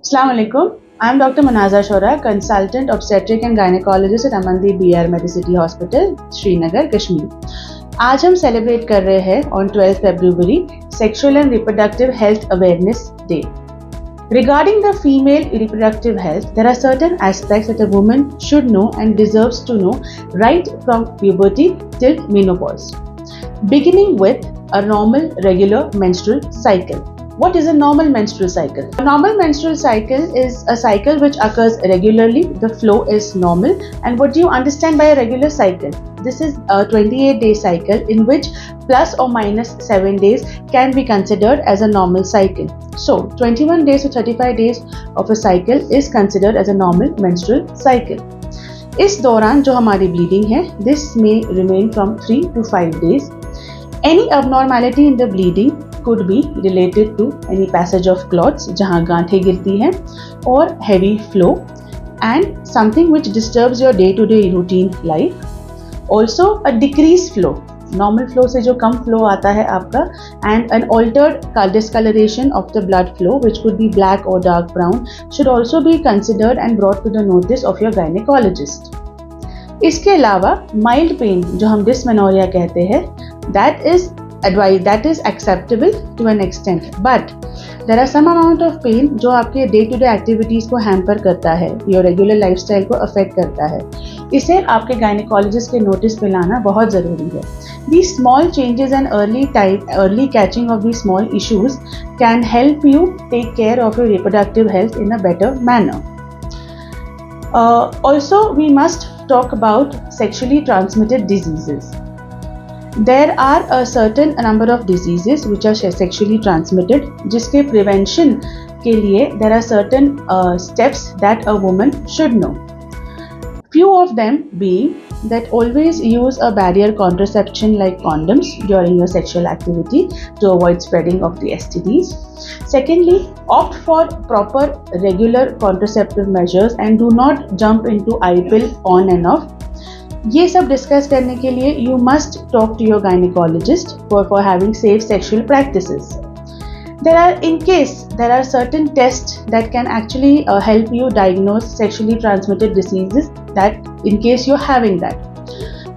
Assalamu alaikum. I am Dr. Munaza Shora, consultant obstetric and gynecologist at Amandeep BR Medicity Hospital, Srinagar, Kashmir. आज हम celebrate कर रहे हैं on 12th February Sexual and Reproductive Health Awareness Day. Regarding the female reproductive health, there are certain aspects that a woman should know and deserves to know right from puberty till menopause. Beginning with a normal regular menstrual cycle. What is a normal menstrual cycle? A normal menstrual cycle is a cycle which occurs regularly. The flow is normal. And what do you understand by a regular cycle? This is a 28-day cycle in which plus or minus 7 days can be considered as a normal cycle. So, 21 days to 35 days of a cycle is considered as a normal menstrual cycle. इस दौरान जो हमारी bleeding है, this may remain from 3 to 5 days. Any abnormality in the bleeding could be related to any passage of clots जहाँ गांठें गिरती हैं और heavy flow and something which disturbs your day-to-day routine life. Also a decreased flow, normal flow से जो कम flow आता है आपका and an altered discoloration of the blood flow which could be black or dark brown should also be considered and brought to the notice of your gynecologist. इसके अलावा mild pain जो हम dysmenorrhea कहते हैं that is acceptable to an extent, but there are some amount of pain जो आपके day to day activities को hamper करता है, your regular lifestyle को affect करता है. इसे आपके gynecologist के notice पे लाना बहुत ज़रूरी है. These small changes and early catching of these small issues can help you take care of your reproductive health in a better manner. Also, we must talk about sexually transmitted diseases. There are a certain number of diseases which are sexually transmitted जिसके prevention के लिए there are certain steps that a woman should know. Few of them being that always use a barrier contraception like condoms during your sexual activity to avoid spreading of the STDs. Secondly, opt for proper regular contraceptive measures and do not jump into I-pill on and off. ये सब discuss करने के लिए you must talk to your gynecologist for having safe sexual practices. There are certain tests that can actually help you diagnose sexually transmitted diseases that in case you're having that.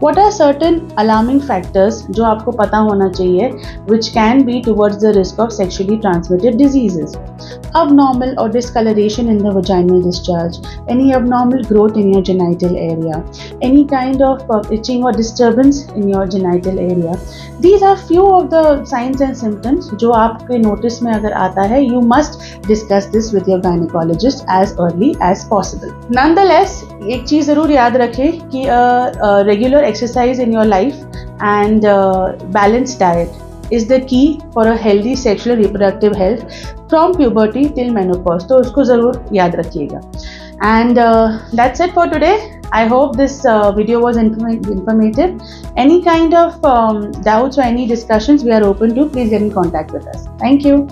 What are certain alarming factors जो आपको पता होना चाहिए which can be towards the risk of sexually transmitted diseases? Abnormal or discoloration in the vaginal discharge, any abnormal growth in your genital area, any kind of itching or disturbance in your genital area. These are few of the signs and symptoms जो आपके notice में अगर आता है, you must discuss this with your gynecologist as early as possible. Nonetheless, एक चीज़ ज़रूर याद रखें कि regular exercise in your life and balanced diet is the key for a healthy sexual reproductive health from puberty till menopause. तो उसको ज़रूर याद रखिएगा. And that's it for today. I hope this video was informative. Any kind of doubts or any discussions we are open to, please get in contact with us. Thank you.